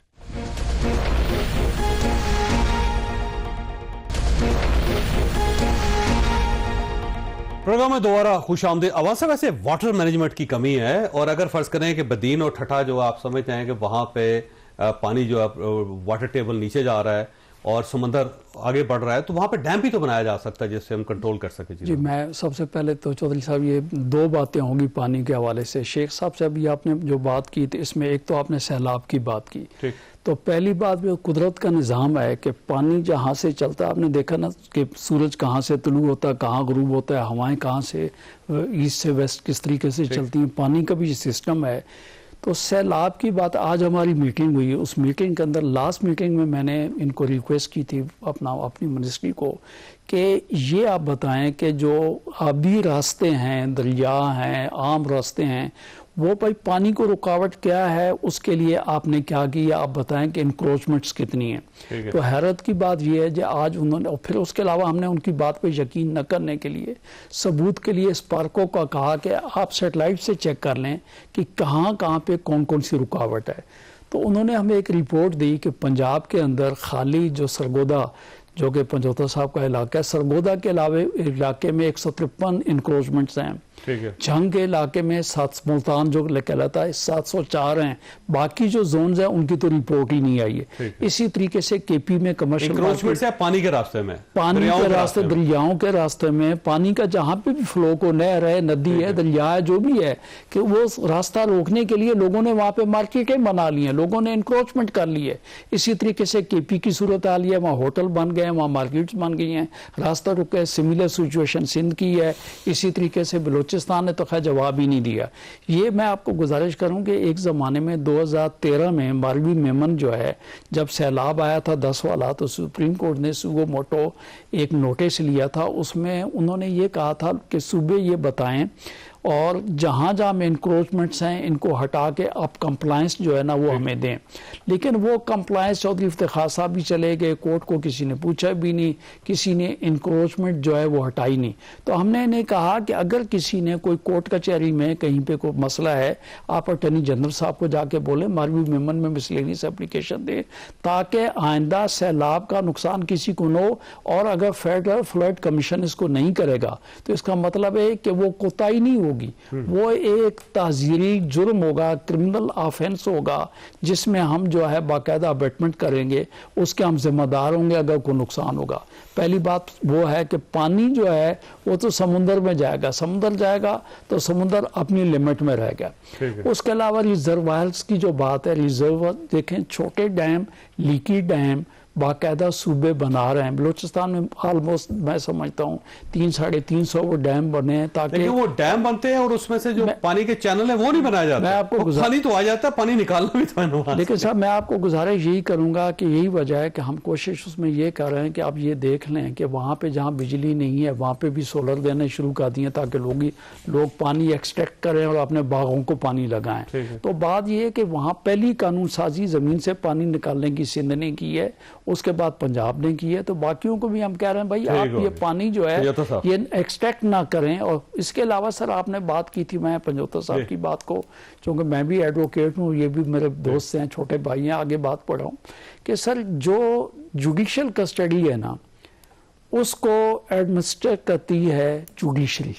प्रोग्राम में दोबारा खुश आमदीद। आवाज से वैसे वाटर मैनेजमेंट की कमी है, और अगर फर्ज करें कि बदीन और ठठा जो आप समझते हैं कि वहां पे पानी जो है वाटर टेबल नीचे जा रहा है और समंदर आगे बढ़ रहा है, तो वहां पे डैम भी तो बनाया जा सकता है जिससे हम कंट्रोल कर सके। जी, मैं सबसे पहले तो चौधरी साहब, ये 2 बातें होंगी पानी के हवाले से। शेख साहब से अभी आपने जो बात की थी, इसमें एक तो आपने सैलाब की बात की, तो पहली बात भी कुदरत का निज़ाम है कि पानी जहाँ से चलता है, आपने देखा ना कि सूरज कहाँ से तुलू होता है, कहाँ गुरूब होता है, हवाएं कहाँ से ईस्ट से वेस्ट किस तरीके से चलती हैं, पानी का भी सिस्टम है। तो सैलाब की बात, आज हमारी मीटिंग हुई, उस मीटिंग के अंदर लास्ट मीटिंग में मैंने इनको रिक्वेस्ट की थी अपनी मिनिस्ट्री को कि ये आप बताएं कि जो आबी रास्ते हैं, दरिया हैं, आम रास्ते हैं, वो भाई पानी को रुकावट क्या है, उसके लिए आपने क्या किया, आप बताएं कि इंक्रोचमेंट्स कितनी हैं। तो हैरत की बात यह है कि आज उन्होंने, और फिर उसके अलावा हमने उनकी बात पे यकीन न करने के लिए, सबूत के लिए स्पार्को का कहा कि आप सैटेलाइट से चेक कर लें कि कहाँ कहाँ पे कौन कौन सी रुकावट है। तो उन्होंने हमें एक रिपोर्ट दी कि पंजाब के अंदर खाली जो सरगोदा, जो कि पंजौता साहब का इलाका है, सरगोदा के अलावे इलाके में 153 इंक्रोचमेंट्स हैं। जंग के इलाके में मुल्तान जो कहलाता है 704 हैं। बाकी जो जोन्स हैं उनकी तो रिपोर्ट ही नहीं आई है। इसी तरीके से केपी में कमर्शियल से पानी के रास्ते में, पानी के रास्ते, दरियाओं के रास्ते में, पानी का जहाँ पे भी फ्लो को, नहर है, नदी है, दरिया है, जो भी है, कि वो रास्ता रोकने के लिए लोगों ने वहाँ पे मार्केटें बना ली हैं, लोगों ने इंक्रोचमेंट कर ली है। इसी तरीके से केपी की सूरत हाल है, वहाँ होटल बन गए, वहाँ मार्केट्स बन गई हैं, रास्ता रुक गए। सिमिलर सिचुएशन सिंध की है। इसी तरीके से बलोचिस्तान ने तो खैर जवाब ही नहीं दिया। ये मैं आपको गुजारिश करूं कि एक ज़माने में 2013 में मालवी मेमन जो है, जब सैलाब आया था 10 वाला, तो सुप्रीम कोर्ट ने सुगो मोटो एक नोटिस लिया था। उसमें उन्होंने ये कहा था कि सूबे ये बताएं और जहाँ जहाँ में इंक्रोचमेंट्स हैं इनको हटा के अब कंप्लायंस जो है ना वो हमें दें। लेकिन वो कंप्लायंस चौधरी इफ्तिखार साहब भी चले गए, कोर्ट को किसी ने पूछा भी नहीं, किसी ने इंक्रोचमेंट जो है वो हटाई नहीं। तो हमने इन्हें कहा कि अगर किसी ने कोई कोर्ट कचहरी में कहीं पे कोई मसला है, आप अटॉर्नी जनरल साहब को जाके बोले मालवी मेमन में मिसलेनियस एप्लीकेशन दें, ताकि आइंदा सैलाब का नुकसान किसी को न हो। और अगर फेडरल फ्लड कमीशन इसको नहीं करेगा तो इसका मतलब है कि वो कोताही नहीं होगी, वो एक ताज़ीरी जुर्म होगा, क्रिमिनल ऑफेंस होगा, जिसमें हम जो है बाकायदा अबेटमेंट करेंगे, उसके हम जिम्मेदार होंगे अगर कोई नुकसान होगा। पहली बात वो है कि पानी जो है वो तो समुंदर में जाएगा, समुंदर जाएगा तो समुंदर अपनी लिमिट में रहेगा। उसके अलावा रिजर्वायर्स की जो बात है, रिजर्व देखें, छोटे डैम, लीकी डैम, बाकायदा सूबे बना रहे हैं। बलूचिस्तान में ऑलमोस्ट मैं समझता हूँ 300-350 वो डैम बने हैं, ताकि वो डैम बनते हैं और उसमें से जो पानी के चैनल है वो नहीं बनाया जाता। मैं आपको पानी तो आ जाता है, पानी निकालना भी तो है। लेकिन साहब मैं आपको गुजारिश यही करूंगा कि यही वजह है कि हम कोशिश उसमें ये कर रहे हैं कि आप ये देख लें कि वहाँ पे जहाँ बिजली नहीं है वहाँ पे भी सोलर देने शुरू कर दिए, ताकि लोग पानी एक्सट्रैक्ट करें और अपने बागों को पानी लगाएं। तो बात ये है कि वहाँ पहली कानून साजी जमीन से पानी निकालने की सिंध ने की है, उसके बाद पंजाब ने की है। तो बाकियों को भी हम कह रहे हैं भाई आप ये पानी जो है ये एक्सट्रैक्ट ना करें। और इसके अलावा सर आपने बात की थी, मैं पंजोता साहब की बात को, क्योंकि मैं भी एडवोकेट हूँ, ये भी मेरे दोस्त हैं, छोटे भाई हैं, आगे बात पढ़ा हूँ कि सर जो जुडिशियल कस्टडी है ना उसको एडमिनिस्टर करती है जुडिशरी।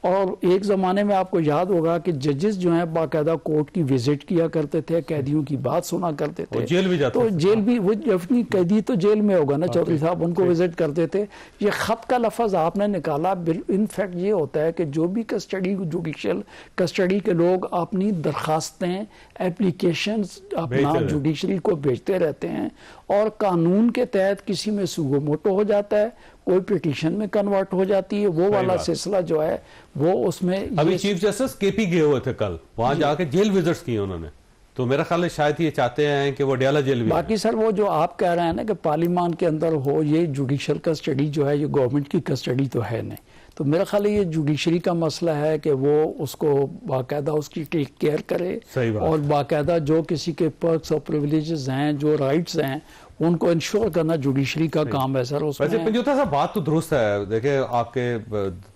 और एक ज़माने में आपको याद होगा कि जजेस जो हैं बाकायदा कोर्ट की विजिट किया करते थे, कैदियों की बात सुना करते थे, जेल भी जाते तो जेल भी वो अपनी कैदी तो जेल में होगा ना चौधरी साहब, उनको विजिट करते थे। ये खत का लफ्ज़ आपने निकाला, इनफैक्ट ये होता है कि जो भी कस्टडी जुडिशियल कस्टडी के लोग अपनी दरखास्तें एप्लीकेशंस अपना जुडिशरी को भेजते रहते हैं और कानून के तहत किसी में सुगो मोटो हो जाता है, कोई पिटीशन में कन्वर्ट हो जाती है, वो वाला सिलसिला जो है वो उसमें। अभी चीफ जस्टिस केपी गए हुए थे कल, वहां जाके जेल विजिट्स किए उन्होंने, तो मेरा ख्याल है शायद ये चाहते हैं कि वो डयाला जेल भी। बाकी सर वो जो आप कह रहे हैं ना कि पार्लियामान के अंदर हो, ये जुडिशियल कस्टडी जो है ये गवर्नमेंट की कस्टडी तो है नहीं। तो मेरा ख्याल है ये जुडिशरी का मसला है कि वो उसको बाकायदा उसकी टेक केयर करे और बाकायदा जो किसी के पर्क्स और प्रिविलेजेस हैं, जो राइट्स हैं, उनको इंश्योर करना जुडिशरी का काम है सर। वैसे पंजोता साहब बात तो दुरुस्त है, देखे आपके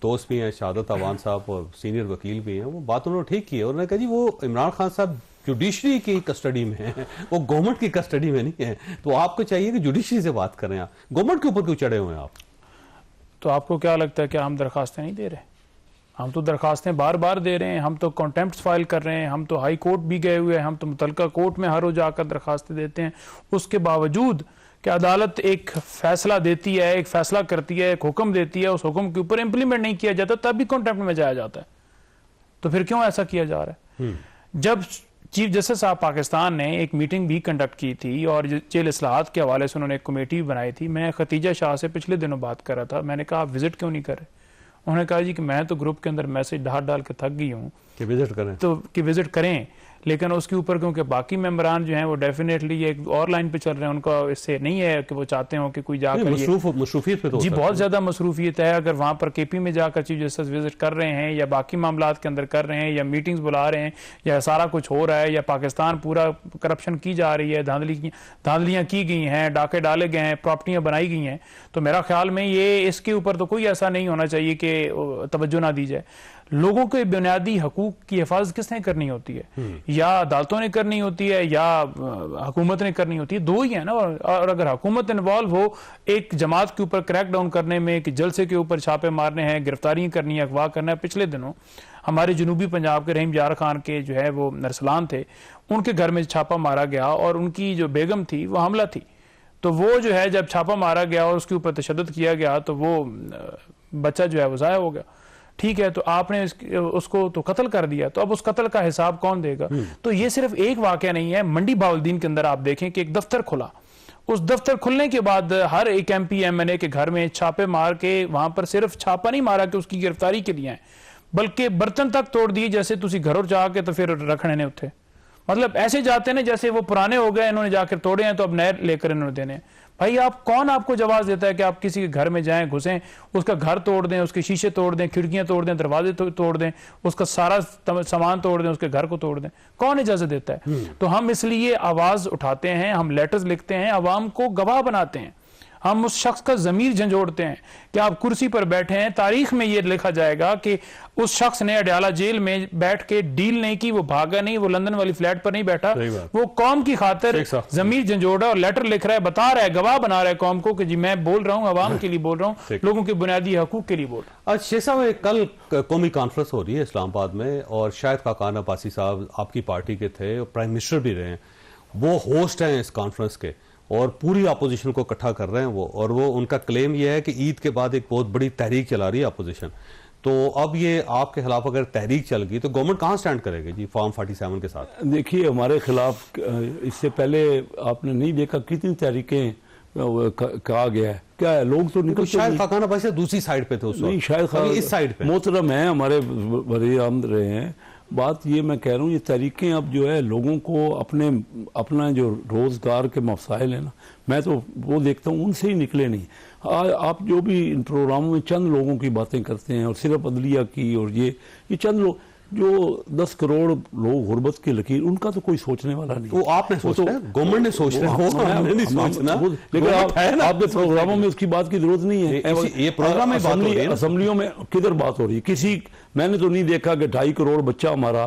दोस्त भी हैं शहादत अवान साहब और सीनियर वकील भी हैं, वो बात उन्होंने ठीक की है। उन्होंने कहा जी वो इमरान खान साहब जुडिशरी की कस्टडी में है, वो गवर्नमेंट की कस्टडी में नहीं है, तो आपको चाहिए कि जुडिशरी से बात करें। आप गवर्नमेंट के ऊपर क्यों चढ़े हुए हैं आप? तो आपको क्या लगता है कि हम दरखास्तें नहीं दे रहे? हम तो दरखास्तें बार बार दे रहे हैं, हम तो कॉन्टेम्प्ट फाइल कर रहे हैं, हम तो हाई कोर्ट भी गए हुए हैं, हम तो मुतलका कोर्ट में हर रोज जाकर दरखास्तें देते हैं। उसके बावजूद कि अदालत एक फैसला देती है, एक फैसला करती है, एक हुक्म देती है, उस हुक्म के ऊपर इंप्लीमेंट नहीं किया जाता, तब भी कॉन्टेम्प्ट में जाया जाता है। तो फिर क्यों ऐसा किया जा रहा है? जब चीफ जस्टिस साहब पाकिस्तान ने एक मीटिंग भी कंडक्ट की थी और जेल इस्लाहात के हवाले से उन्होंने एक कमेटी भी बनाई थी, मैं खतीजा शाह से पिछले दिनों बात कर रहा था, मैंने कहा आप विजिट क्यों नहीं कर रहे? उन्होंने कहा जी कि मैं तो ग्रुप के अंदर मैसेज डाल डाल के थक गई हूँ कि विजिट करें, तो कि विजिट करें, लेकिन उसके ऊपर क्योंकि बाकी मेंबरान जो हैं वो डेफिनेटली एक और लाइन पे चल रहे हैं, उनका इससे नहीं है कि वो चाहते हो कि कोई जाकर मसरूफियत पे तो जी बहुत ज्यादा मसरूफियत है। अगर वहां पर केपी में जाकर चीफ जस्टिस विजिट कर रहे हैं या बाकी मामलात के अंदर कर रहे हैं या मीटिंग्स बुला रहे हैं या सारा कुछ हो रहा है या पाकिस्तान पूरा करप्शन की जा रही है, धांधलियां की गई हैं, डाके डाले गए हैं, प्रॉपर्टियां बनाई गई हैं, तो मेरा ख्याल में ये इसके ऊपर तो कोई ऐसा नहीं होना चाहिए कि तवज्जो ना दी जाए। लोगों के बुनियादी हकूक की हिफाजत किसने करनी होती है? या अदालतों ने करनी होती है या हुकूमत ने करनी होती है, दो ही है ना। और अगर हुकूमत इन्वॉल्व हो एक जमात के ऊपर क्रैक डाउन करने में कि जलसे के ऊपर छापे मारने हैं, गिरफ्तारियां करनी है, अगवा करना है। पिछले दिनों हमारे जनूबी पंजाब के रहीम यार खान के जो है वो नरसलान थे, उनके घर में छापा मारा गया और उनकी जो बेगम थी वो हमला थी, तो वो जो है जब छापा मारा गया और उसके ऊपर तशद्दुद किया गया तो वो बच्चा जो है वो ज़ाया हो गया। ठीक है, तो आपने उसको तो कत्ल कर दिया, तो अब उस कत्ल का हिसाब कौन देगा? तो ये सिर्फ एक वाकया नहीं है। मंडी बाउलदीन के अंदर आप देखें कि एक दफ्तर खुला, उस दफ्तर खुलने के बाद हर एक MP MNA के घर में छापे मार के वहां पर सिर्फ छापा नहीं मारा कि उसकी गिरफ्तारी के लिए, बल्कि बर्तन तक तोड़ दिए जैसे तुसी घरों जाके तो फिर रखने ने उठे, मतलब ऐसे जाते हैं जैसे वो पुराने हो गए, इन्होंने जाकर तोड़े हैं तो अब नए लेकर इन्होंने देने। भाई आप कौन आपको जवाब देता है कि आप किसी के घर में जाएं, घुसें, उसका घर तोड़ दें, उसके शीशे तोड़ दें, खिड़कियां तोड़ दें, दरवाजे तोड़ दें, उसका सारा सामान तोड़ दें, उसके घर को तोड़ दें? कौन इजाजत देता है? तो हम इसलिए आवाज उठाते हैं, हम लेटर्स लिखते हैं, अवाम को गवाह बनाते हैं, हम उस शख्स का जमीर झंझोड़ते हैं कि आप कुर्सी पर बैठे हैं, तारीख में यह लिखा जाएगा कि उस शख्स ने अडयाला जेल में बैठ के डील नहीं की, वो भागा नहीं, वो लंदन वाली फ्लैट पर नहीं बैठा, वो कौम की खातिर जमीर झंझोड़ा और लेटर लिख रहा है, बता रहा है, गवाह बना रहा है कौम को कि जी मैं बोल रहा हूं, अवाम के लिए बोल रहा हूं, लोगों के बुनियादी हकूक के लिए बोल रहा हूं। आज शेख साहब कल कौमी कॉन्फ्रेंस हो रही है इस्लामाबाद में और शायद खाकान अब्बासी साहब आपकी पार्टी के थे और प्राइम मिनिस्टर भी रहे हैं, वो होस्ट हैं इस कॉन्फ्रेंस के और पूरी अपोजिशन को इकट्ठा कर रहे हैं वो, और वो उनका क्लेम ये है कि ईद के बाद एक बहुत बड़ी तहरीक चला रही है अपोजिशन। तो अब ये आपके खिलाफ अगर तहरीक चल गई तो गवर्नमेंट कहाँ स्टैंड करेगी जी फॉर्म 47 के साथ? देखिए, हमारे खिलाफ इससे पहले आपने नहीं देखा कितनी तहरीकें कहा गया है, क्या है, लोग तो निकल शायद खाकाना भाई से दूसरी साइड पे थे उस वक्त, नहीं, शायद इस साइड पे मोहतरम है, हमारे वज़ीर आमद रहे हैं। बात ये मैं कह रहा हूँ, ये तरीक़ें अब जो है लोगों को अपना जो रोज़गार के मसाइल है ना, मैं तो वो देखता हूँ उनसे ही निकले नहीं। आप जो भी इन प्रोग्रामों में चंद लोगों की बातें करते हैं और सिर्फ अदलिया की, और ये चंद लोग जो 10 करोड़ लोग गुर्बत की लकीर, उनका तो कोई सोचने वाला नहीं। वो आपने सोचना है, गवर्नमेंट ने सोचना है, नहीं सोचना। लेकिन आपके प्रोग्रामों में उसकी बात की जरूरत नहीं है। ये प्रोग्राम में बात हो रही है, असेंबलियों में किधर बात हो रही है? मैंने तो नहीं देखा कि 2.5 करोड़ बच्चा हमारा,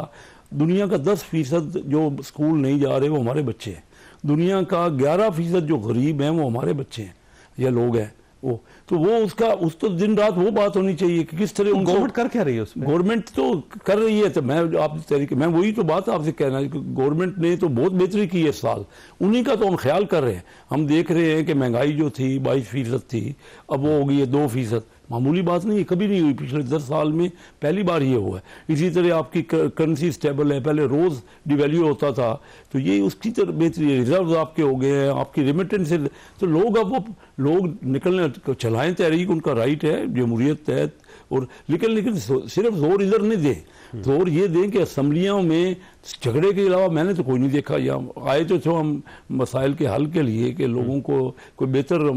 दुनिया का 10% जो स्कूल नहीं जा रहे वो हमारे बच्चे हैं, दुनिया का 11% जो गरीब हैं वो हमारे बच्चे हैं या लोग हैं। उस तो दिन रात वो बात होनी चाहिए कि किस तरह गवर्नमेंट कर क्या रही है उसमें? गवर्नमेंट तो कर रही है, तो मैं वही तो बात आपसे कहना है कि गवर्नमेंट ने तो बहुत बेहतरी की है इस साल, उन्हीं का तो हम ख्याल कर रहे हैं। हम देख रहे हैं कि महंगाई जो थी 22% थी, अब वो हो गई है 2%। मामूली बात नहीं है, कभी नहीं हुई, पिछले 10 साल में पहली बार ये हुआ है। इसी तरह आपकी करेंसी स्टेबल है, पहले रोज डिवैल्यू होता था, तो ये उसकी तरह बेहतरी है। रिजर्व आपके हो गए हैं, आपकी रेमिटेंस है, तो लोग अब वो लोग निकलने चलाएं तहरीक, उनका राइट है जमहूरियत तहत। और लेकिन सिर्फ जोर इधर नहीं दे, जोर ये दें कि असम्बलियों में झगड़े के अलावा मैंने तो कोई नहीं देखा। या आए तो हम मसाइल के हल के लिए कि लोगों को कोई बेहतर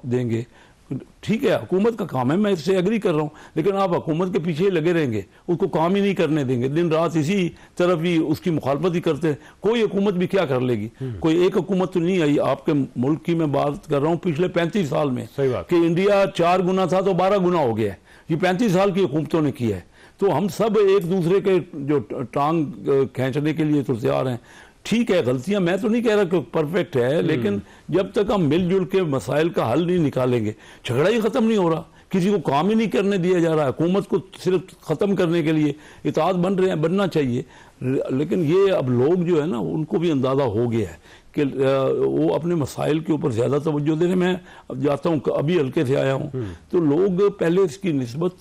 देंगे, ठीक है, हुकूमत का काम है, मैं इससे एग्री कर रहा हूँ, लेकिन आप हुकूमत के पीछे लगे रहेंगे, उसको काम ही नहीं करने देंगे, दिन रात इसी तरफ ही उसकी मुखालफत ही करते हैं। कोई हुकूमत भी क्या कर लेगी? कोई एक हुकूमत तो नहीं आई आपके मुल्क की, मैं बात कर रहा हूँ पिछले 35 साल में, कि इंडिया 4 गुना था तो 12 गुना हो गया है। ये 35 साल की हुकूमतों ने किया है। तो हम सब एक दूसरे के जो टांग खींचने के लिए तो तैयार हैं। ठीक है, गलतियां मैं तो नहीं कह रहा कि परफेक्ट है, लेकिन जब तक हम मिलजुल के मसाइल का हल नहीं निकालेंगे, झगड़ा ही खत्म नहीं हो रहा, किसी को काम ही नहीं करने दिया जा रहा है। हुकूमत को सिर्फ खत्म करने के लिए इताअत बनना चाहिए। लेकिन ये अब लोग जो है ना, उनको भी अंदाजा हो गया है कि वो अपने मसाइल के ऊपर ज्यादा तवज्जो दे रहे हैं। मैं अब जाता हूँ, अभी हल्के से आया हूँ, तो लोग पहले इसकी निस्बत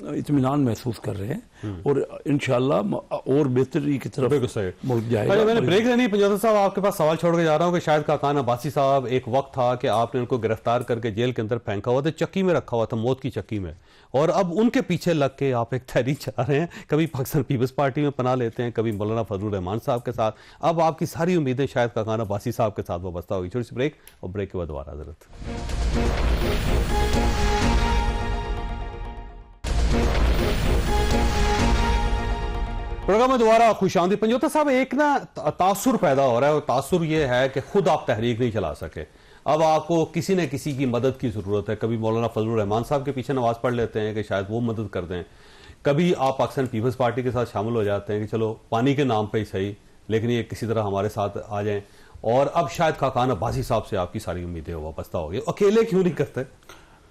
इत्मीनान महसूस कर रहे हैं और इंशाल्लाह और बेहतरी की तरफ मुल्क जाएगा। मैंने ब्रेक लेनी, पंजाब साहब आपके पास सवाल छोड़ के जा रहा हूँ कि शायद खाकान अब्बासी साहब, एक वक्त था कि आपने उनको गिरफ्तार करके जेल के अंदर फेंका हुआ था, चक्की में रखा हुआ था, मौत की चक्की में, और अब उनके पीछे लग के आप एक तहरीक चला रहे हैं। कभी पाकिस्तान पीपल्स पार्टी में पनाह लेते हैं, कभी मौलाना फजलुर रहमान साहब के साथ, अब आपकी सारी उम्मीदें शायद खाकान अब्बासी साहब के साथ वाबस्ता होगी। छोटी सी ब्रेक, और ब्रेक के बाद दोबारा हजरत। प्रोग्राम में दोबारा खुश आमदीद। पंजोता साहब, एक ना तासुर पैदा हो रहा है, और तासुर ये है कि खुद आप तहरीक नहीं चला सके, अब आपको किसी न किसी की मदद की जरूरत है। कभी मौलाना फजलुर रहमान साहब के पीछे नमाज पढ़ लेते हैं कि शायद वो मदद कर दें, कभी आप पाकिस्तान पीपल्स पार्टी के साथ शामिल हो जाते हैं कि चलो पानी के नाम पर ही सही, लेकिन ये किसी तरह हमारे साथ आ जाएं, और अब शायद खाकान अब्बासी साहब से आपकी सारी उम्मीदें वापस्ता हो गई। अकेले क्यों नहीं करते?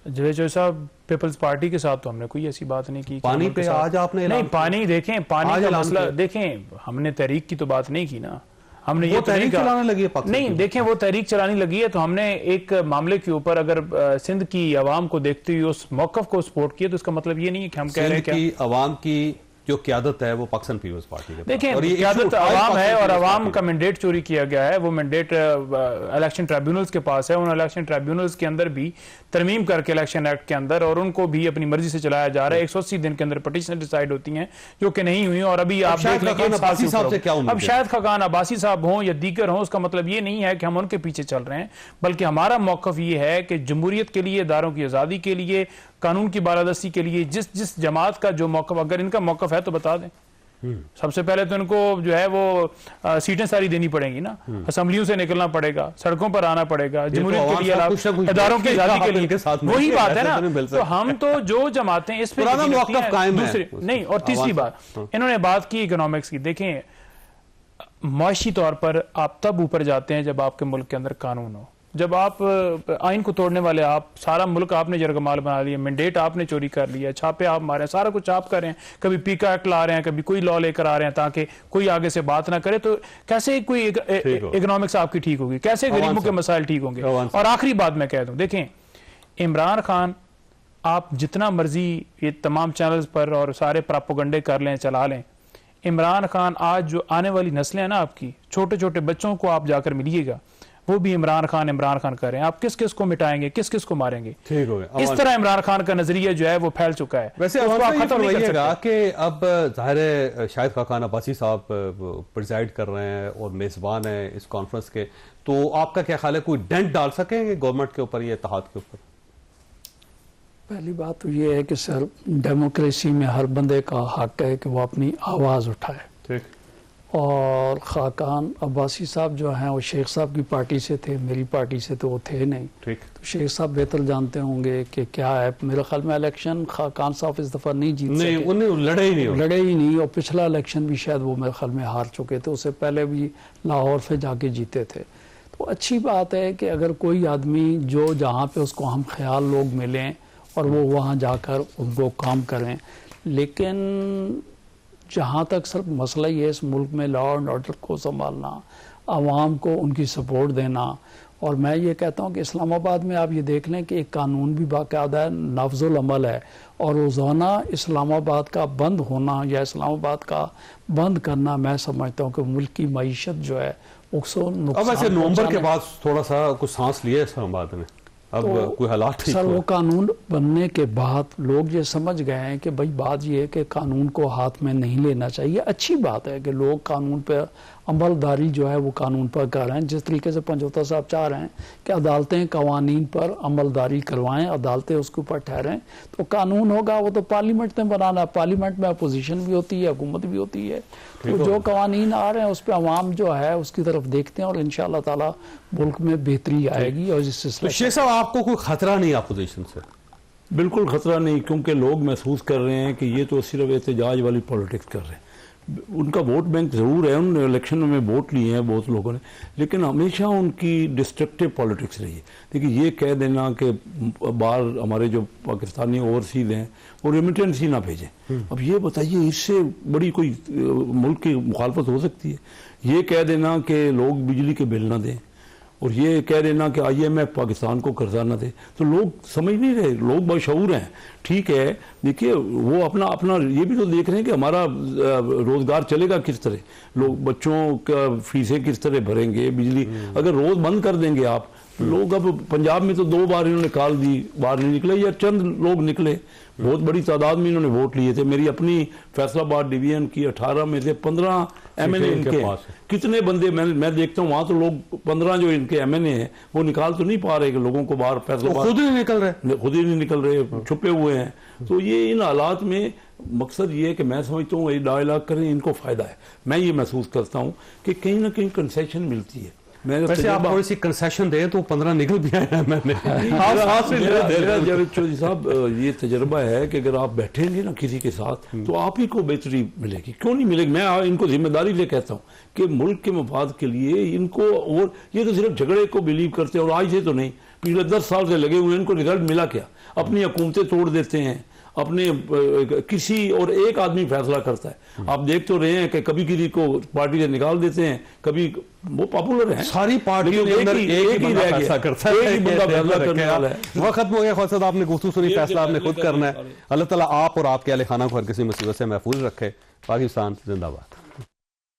जवेद साहब, पीपल्स पार्टी के साथ तो हमने कोई ऐसी बात नहीं की। पानी पे आज आपने नहीं, पानी देखें, पानी का मसला देखें, हमने तहरीक की तो बात नहीं की ना, हमने ये तहरीक चलाने लगी है नहीं, देखें वो तहरीक चलाने लगी है, तो हमने एक मामले के ऊपर अगर सिंध की आवाम को देखते हुए उस मौकफ को सपोर्ट किया, तो इसका मतलब ये नहीं है कि हम कह रहे हैं कि आवाम की जो क्यादत है वो पाकिस्तान पीपल्स पार्टी के देखिए, और ये क्यादत आवाम है और आवाम का मैंडेट चोरी किया गया है। वो मैंडेट इलेक्शन ट्राइब्यूनल्स के पास है, उन इलेक्शन ट्राइब्यूनल्स के अंदर भी तरमीम करके इलेक्शन एक्ट के अंदर, और उनको भी अपनी मर्जी से चलाया जा रहा है। 180 दिन के अंदर पिटीशन डिसाइड होती हैं जो कि नहीं हुई, और अभी आप देख लेंगे अब शायद खाकान अब्बासी साहब हों या दीगर हों, उसका मतलब ये नहीं है कि हम उनके पीछे चल रहे हैं, बल्कि हमारा मौकफ ये है कि जमहूरियत के लिए, इदारों की आज़ादी के लिए, कानून की बालादस्ती के लिए जिस जमात का जो मौकफ, अगर इनका मौकफ है तो बता दें। सबसे पहले तो इनको जो है वो सीटें सारी देनी पड़ेंगी ना, असेंबलियों से निकलना पड़ेगा, सड़कों पर आना पड़ेगा, जमहूरियत के लिए, इदारों की आजादी के लिए, वही बात है ना। तो हम तो जो जमातें इस पे दूसरी नहीं, और तीसरी बात इन्होंने बात की इकोनॉमिक्स की। देखें, माशी तौर पर आप तब ऊपर जाते हैं जब आपके मुल्क के अंदर कानून हो, जब आप आइन को तोड़ने वाले, आप सारा मुल्क आपने जरगमाल बना लिया, मैंडेट आपने चोरी कर लिया, छापे आप मारे, सारा कुछ आप कर रहे हैं, कभी पीका एक्ट ला रहे हैं, कभी कोई लॉ लेकर आ रहे हैं ताकि कोई आगे से बात ना करे, तो कैसे कोई इकोनॉमिक्स आपकी ठीक होगी, कैसे गरीबों के मसाइल ठीक होंगे। और आखिरी बात मैं कह दूं, देखें, इमरान खान आप जितना मर्जी ये तमाम चैनल्स पर और सारे प्रोपेगेंडे कर लें, चला लें, इमरान खान आज जो आने वाली नस्लें हैं ना आपकी, छोटे छोटे बच्चों को आप जाकर मिलिएगा, वो भी इमरान खान कर रहे हैं। आप किस किस को मिटाएंगे, किस किस को मारेंगे? ठीक हो गया। इस तरह इमरान खान का नजरिया जो है वो फैल चुका है। वैसे आप खत्म नहीं कर सकते कि अब जाहिर है शाहिद खाकान अब्बासी साहब प्रिजाइड कर रहे हैं और मेजबान है इस कॉन्फ्रेंस के, तो आपका क्या ख्याल है, कोई डेंट डाल सकेंगे गवर्नमेंट के ऊपर या इत्तेहाद के ऊपर? पहली बात तो ये है कि सर डेमोक्रेसी में हर बंदे का हक है कि वो अपनी आवाज़ उठाए। ठीक। और खाकान अब्बासी साहब जो हैं वो शेख साहब की पार्टी से थे, मेरी पार्टी से तो वो थे नहीं। ठीक। तो शेख साहब बेहतर जानते होंगे कि क्या है। मेरे ख्याल में इलेक्शन खाकान साहब इस दफ़ा नहीं जीत सके, उन्हें लड़े ही नहीं और पिछला इलेक्शन भी शायद वो मेरे ख्याल में हार चुके थे, उससे पहले भी लाहौर से जाके जीते थे। तो अच्छी बात है कि अगर कोई आदमी जो जहाँ पे उसको हम ख्याल लोग मिलें और वो वहाँ जाकर उनको काम करें, लेकिन जहाँ तक सिर्फ मसला ये है इस मुल्क में लॉ एंड ऑर्डर को संभालना, आवाम को उनकी सपोर्ट देना। और मैं ये कहता हूँ कि इस्लामाबाद में आप ये देख लें कि एक कानून भी बाकायदा है, नाफजुल अमल है, और रोज़ाना इस्लामाबाद का बंद होना या इस्लामाबाद का बंद करना, मैं समझता हूँ कि मुल्क की मईशत जो है उसको नुकसान। अब वैसे नवंबर के बाद थोड़ा सा कुछ सांस लिया इस्लामाबाद ने, अब तो कोई हालात ठीक सर वो कानून बनने के बाद लोग ये समझ गए हैं कि भाई बात ये है कि कानून को हाथ में नहीं लेना चाहिए। अच्छी बात है कि लोग कानून पर अमलदारी जो है वो कानून पर कर रहे हैं। जिस तरीके से पंजोता साहब चाह रहे हैं कि अदालतें कवानीन पर अमलदारी करवाएं, अदालतें उसके ऊपर ठहरें, तो कानून होगा वो तो पार्लियामेंट में बनाना है। पार्लियामेंट में अपोजिशन भी होती है, हुकूमत भी होती है, तो जो कवानीन आ रहे हैं उस पर अवाम जो है उसकी तरफ देखते हैं और इंशाअल्लाह ताला मुल्क में बेहतरी आएगी। और इस सिलसिले शेख साहब आपको कोई खतरा नहीं अपोजिशन से? बिल्कुल खतरा नहीं, क्योंकि लोग महसूस कर रहे हैं कि ये तो सिर्फ एहतजाज वाली पॉलिटिक्स कर रहे हैं। उनका वोट बैंक ज़रूर है, उन्होंने इलेक्शन में वोट लिए हैं बहुत लोगों ने, लेकिन हमेशा उनकी डिस्ट्रक्टिव पॉलिटिक्स रही है। देखिए ये कह देना कि बाहर हमारे जो पाकिस्तानी ओवरसीज हैं वो रेमिटेंस ही ना भेजें, अब ये बताइए इससे बड़ी कोई मुल्क की मुखालफत हो सकती है? ये कह देना कि लोग बिजली के बिल ना दें और ये कह देना कि IMF पाकिस्तान को कर्जा न दे, तो लोग समझ नहीं रहे, लोग बशऊर हैं। ठीक है, देखिए वो अपना अपना ये भी तो देख रहे हैं कि हमारा रोजगार चलेगा किस तरह, लोग बच्चों का फीसें किस तरह भरेंगे, बिजली अगर रोज बंद कर देंगे आप, लोग अब पंजाब में तो 2 बार इन्होंने निकाल दी, बाहर नहीं निकले या चंद लोग निकले, बहुत बड़ी तादाद में इन्होंने वोट लिए थे। मेरी अपनी फैसलाबाद डिवीजन की 18 में से 15 MNA इनके, कितने बंदे मैं देखता हूँ वहां तो लोग 15 जो इनके MNA हैं वो निकाल तो नहीं पा रहे कि लोगों को बाहर फैसलाबाद खुद ही नहीं निकल रहे, छुपे हुए हैं। तो ये इन हालात में मकसद ये है कि मैं समझता हूँ ये डायलॉग करें, इनको फायदा है। मैं ये महसूस करता हूँ कि कहीं ना कहीं कंसेशन मिलती है। वैसे आप थोड़ी सी कंसेशन दें तो 15 निकल भी आए हैं मैंने। जावेद चौधरी साहब ये तजर्बा है कि अगर आप बैठेंगे ना किसी के साथ तो आप ही को बेहतरी मिलेगी, क्यों नहीं मिलेगी? मैं इनको जिम्मेदारी ले कहता हूँ कि मुल्क के मफाद के लिए इनको, और ये तो सिर्फ झगड़े को बिलीव करते हैं और आज से तो नहीं, पिछले 10 साल से लगे हुए, इनको रिजल्ट मिला क्या? अपनी हुकूमतें तोड़ देते हैं, अपने किसी और एक आदमी फैसला करता है। आप देख तो रहे हैं कि कभी किसी को पार्टी से निकाल देते हैं, कभी वो पॉपुलर है, सारी पार्टियों के अंदर एक ही फैसला करता है, एक ही बंदा फैसला करने वाला है। वक्त खत्म हो गया ख्वाजा साहब, आपने गुफ्तगू सुनी, फैसला आपने खुद करना है। अल्लाह ताला आप और आपके अहले खाना को हर किसी मुसीबत से महफूज रखे। पाकिस्तान जिंदाबाद।